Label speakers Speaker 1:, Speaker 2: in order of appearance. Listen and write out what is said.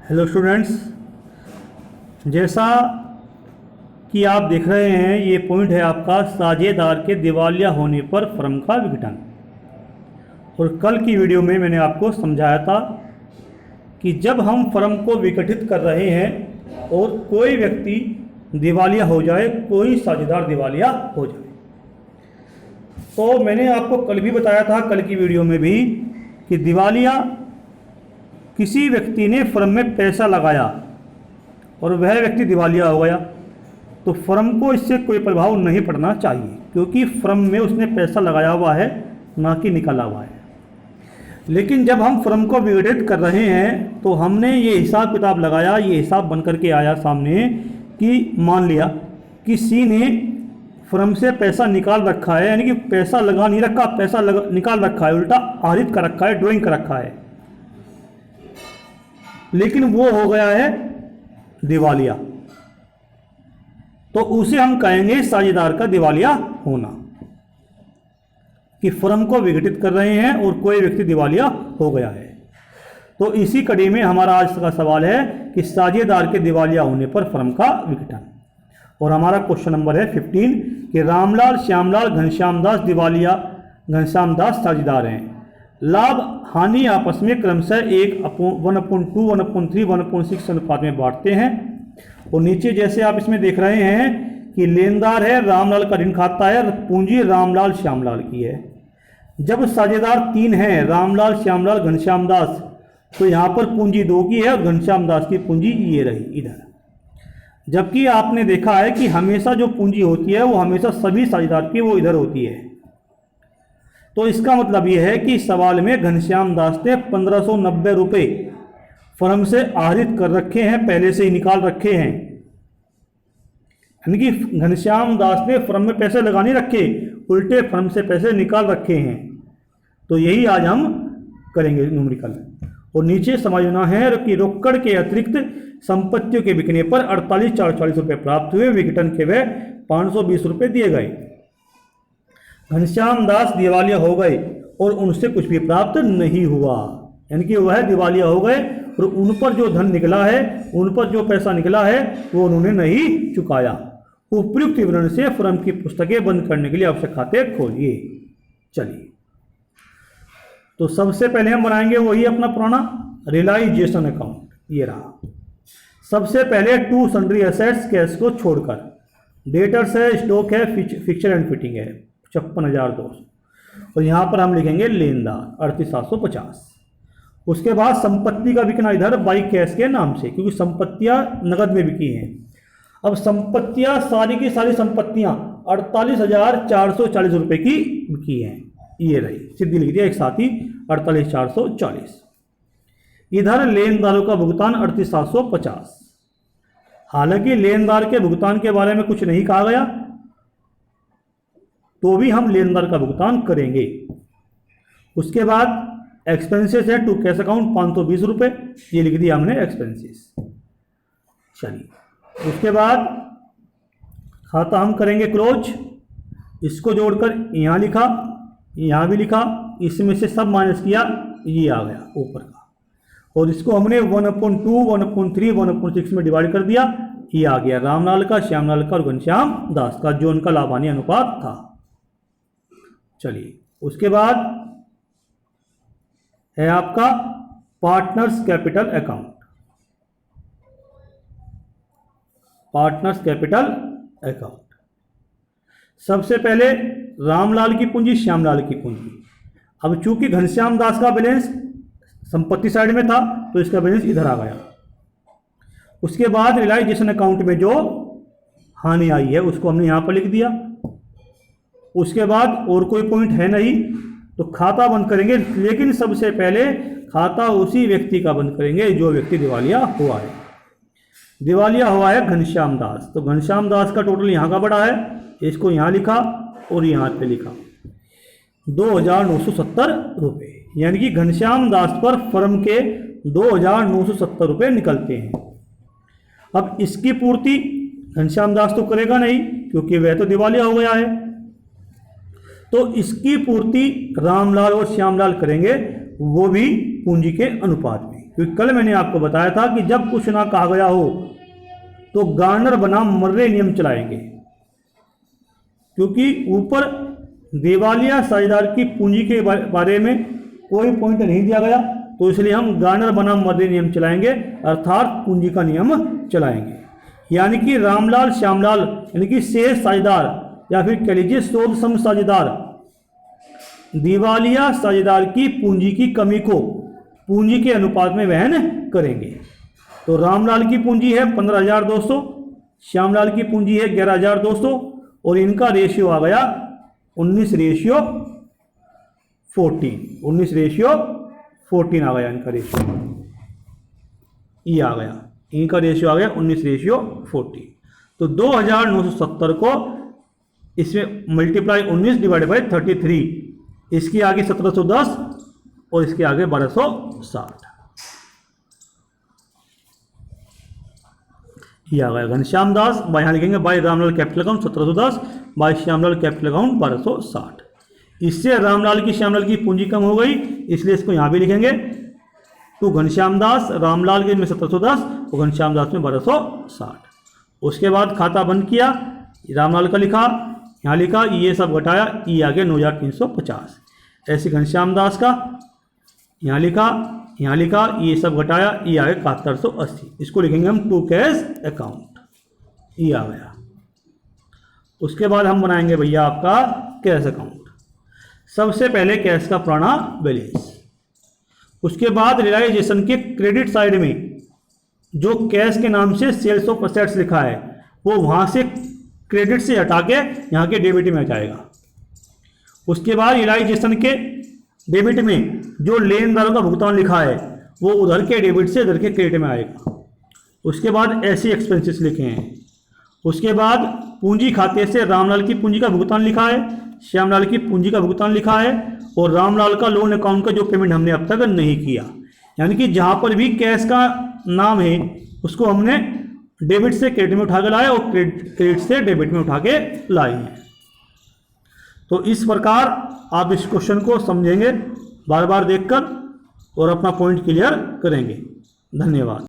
Speaker 1: Hello students, जैसा कि आप देख रहे हैं ये पॉइंट है आपका साझेदार के दिवालिया होने पर फर्म का विघटन। और कल की वीडियो में मैंने आपको समझाया था कि जब हम फर्म को विघटित कर रहे हैं और कोई व्यक्ति दिवालिया हो जाए, कोई साझेदार दिवालिया हो जाए, तो मैंने आपको कल भी बताया था, कल की वीडियो में भी, कि दिवालिया किसी व्यक्ति ने फर्म में पैसा लगाया और वह व्यक्ति दिवालिया हो गया, तो फर्म को इससे कोई प्रभाव नहीं पड़ना चाहिए, क्योंकि फर्म में उसने पैसा लगाया हुआ है, ना कि निकाला हुआ है। लेकिन जब हम फर्म को विघटित कर रहे हैं तो हमने ये हिसाब किताब लगाया, ये हिसाब बन करके आया सामने कि मान लिया कि सी ने फर्म से पैसा निकाल रखा है, यानी कि पैसा लगा नहीं रखा, पैसा निकाल रखा है, उल्टा आहरित कर रखा है, ड्राइंग कर रखा है, लेकिन वो हो गया है दिवालिया, तो उसे हम कहेंगे साझेदार का दिवालिया होना, कि फर्म को विघटित कर रहे हैं और कोई व्यक्ति दिवालिया हो गया है। तो इसी कड़ी में हमारा आज का सवाल है कि साझेदार के दिवालिया होने पर फर्म का विघटन। और हमारा क्वेश्चन नंबर है 15 कि रामलाल, श्यामलाल, घनश्याम दास दिवालिया, घनश्याम दास साझेदार हैं। लाभ हानि आपस में क्रमशः 1/2, 1/3, 1/6 अनुपात में बांटते हैं। और नीचे जैसे आप इसमें देख रहे हैं कि लेनदार है, रामलाल का ऋण खाता है, पूंजी रामलाल श्यामलाल की है। जब साझेदार 3 हैं, रामलाल, श्यामलाल, घनश्याम दास, तो यहाँ पर पूंजी 2 की है और घनश्याम दास की पूंजी ये रही इधर। जबकि आपने देखा है कि हमेशा जो पूंजी होती है वो हमेशा सभी साझेदार की वो इधर होती है। तो इसका मतलब ये है कि सवाल में घनश्याम दास ने 1590 रुपये फर्म से आहरित कर रखे हैं, पहले से ही निकाल रखे हैं, यानी कि घनश्याम दास ने फर्म में पैसे लगा नहीं रखे, उल्टे फर्म से पैसे निकाल रखे हैं। तो यही आज हम करेंगे न्यूमेरिकल। और नीचे समझना है कि रोकड़ के अतिरिक्त संपत्तियों के बिकने पर 48,440 रुपये प्राप्त हुए, विघटन के वे 520 रुपये दिए गए। घनश्याम दास दिवालिया हो गए और उनसे कुछ भी प्राप्त नहीं हुआ, यानी कि वह दिवालिया हो गए और उन पर जो धन निकला है, उन पर जो पैसा निकला है वो उन्होंने नहीं चुकाया। उपयुक्त विवरण से फर्म की पुस्तकें बंद करने के लिए आवश्यक खाते खोलिए। चलिए, तो सबसे पहले हम बनाएंगे वही अपना पुराना रियलाइजेशन अकाउंट, ये रहा। सबसे पहले टू सन्ड्री एसेट्स कैश को छोड़कर, डेटर्स है, स्टॉक है, फिक्चर एंड फिटिंग है 56,200, और यहाँ पर हम लिखेंगे लेनदार 38,750। उसके बाद संपत्ति का बिकना इधर बाई कैश के नाम से, क्योंकि संपत्तियां नगद में बिकी हैं। अब संपत्तियां सारी की सारी संपत्तियां 48,440 रुपये की बिकी हैं, ये रही, सीधी लिख दिया एक साथ ही 48,440। इधर लेनदारों का भुगतान 38,750। हालांकि लेनदार के भुगतान के बारे में कुछ नहीं कहा गया, तो भी हम लेनदार का भुगतान करेंगे। उसके बाद एक्सपेंसेस है टू कैश अकाउंट 520 रुपये, ये लिख दिया हमने एक्सपेंसेस। चलिए, उसके बाद खाता हम करेंगे क्लोज, इसको जोड़कर यहाँ लिखा, यहाँ भी लिखा, इसमें से सब माइनस किया, ये आ गया ऊपर का, और इसको हमने 1/2, 1/3, 1/6 में डिवाइड कर दिया, ये आ गया रामलाल का, श्यामलाल का और घनश्याम दास का, जो उनका लाभ हानि अनुपात था। चलिए, उसके बाद है आपका partners capital account. Partners capital account, सबसे पहले रामलाल की पूंजी, श्यामलाल की पूंजी। अब चूंकि घनश्याम दास का बैलेंस संपत्ति साइड में था, तो इसका बैलेंस इधर आ गया। उसके बाद रियलाइजेशन अकाउंट में जो हानि आई है उसको हमने यहां पर लिख दिया। उसके बाद और कोई पॉइंट है नहीं, तो खाता बंद करेंगे, लेकिन सबसे पहले खाता उसी व्यक्ति का बंद करेंगे जो व्यक्ति दिवालिया हुआ है। दिवालिया हुआ है घनश्याम दास, तो घनश्याम दास का टोटल यहाँ का बड़ा है, इसको यहाँ लिखा और यहाँ पे लिखा 2,970 रुपये, यानी कि घनश्याम दास पर फर्म के 2,970 रुपये निकलते हैं। अब इसकी पूर्ति घनश्याम दास तो करेगा नहीं, क्योंकि वह तो दिवालिया हो गया है, तो इसकी पूर्ति रामलाल और श्यामलाल करेंगे, वो भी पूंजी के अनुपात में। क्योंकि कल मैंने आपको बताया था कि जब कुछ ना कहा गया हो तो गार्नर बनाम मर्रे नियम चलाएंगे, क्योंकि ऊपर दिवालिया साझेदार की पूंजी के बारे में कोई पॉइंट नहीं दिया गया, तो इसलिए हम गार्नर बनाम मर्रे नियम चलाएंगे, अर्थात पूंजी का नियम चलाएंगे। यानी कि रामलाल श्यामलाल यानी कि शेष साझेदार या फिर कह लीजिए शोध सम साझेदार दिवालिया साझेदार की पूंजी की कमी को पूंजी के अनुपात में वहन करेंगे। तो रामलाल की पूंजी है 15,200, श्यामलाल की पूंजी है 11,200 और इनका रेशियो आ गया 19:14। 19:14 आ गया इनका रेशियो, ये आ गया इनका रेशियो आ गया 19:14। तो 2,970 को इसमें मल्टीप्लाई 19 डिवाइड बाई 33, इसकी आगे 1710 और इसके आगे 1260, ये आ गया घनश्याम दास। यहाँ लिखेंगे by Ramlal capital account 1710 by Shyamlal capital account 1260। इससे रामलाल की श्यामलाल की पूंजी कम हो गई, इसलिए इसको यहाँ भी लिखेंगे टू घनश्याम दास, रामलाल के में 1710 और घनश्याम दास में 1260। उसके बाद खाता बंद किया, रामलाल का लिखा, यहाँ लिखा, ये सब घटाया, ये आ गया 9,350। ऐसे घनश्याम दास का यहाँ लिखा, ये सब घटाया, ये आ गया 7180। इसको लिखेंगे हम टू कैश अकाउंट, ये आ गया। उसके बाद हम बनाएंगे भैया आपका कैश अकाउंट। सबसे पहले कैश का पुराना बैलेंस, उसके बाद रियलाइजेशन के क्रेडिट साइड में जो कैश के नाम से सेल्स ऑफ असेट्स लिखा है वो वहाँ से क्रेडिट से हटा के यहाँ के डेबिट में आ जाएगा। उसके बाद रियलाइजेशन के डेबिट में जो लेनदारों का भुगतान लिखा है वो उधर के डेबिट से इधर के क्रेडिट में आएगा। उसके बाद ऐसे एक्सपेंसेस लिखे हैं। उसके बाद पूंजी खाते से रामलाल की पूंजी का भुगतान लिखा है, श्यामलाल की पूंजी का भुगतान लिखा है और रामलाल का लोन अकाउंट का जो पेमेंट हमने अब तक नहीं किया। यानी कि जहाँ पर भी कैश का नाम है उसको हमने डेबिट से क्रेडिट में उठा के लाए और क्रेडिट से डेबिट में उठा के लाए हैं। तो इस प्रकार आप इस क्वेश्चन को समझेंगे बार बार देखकर और अपना पॉइंट क्लियर करेंगे। धन्यवाद।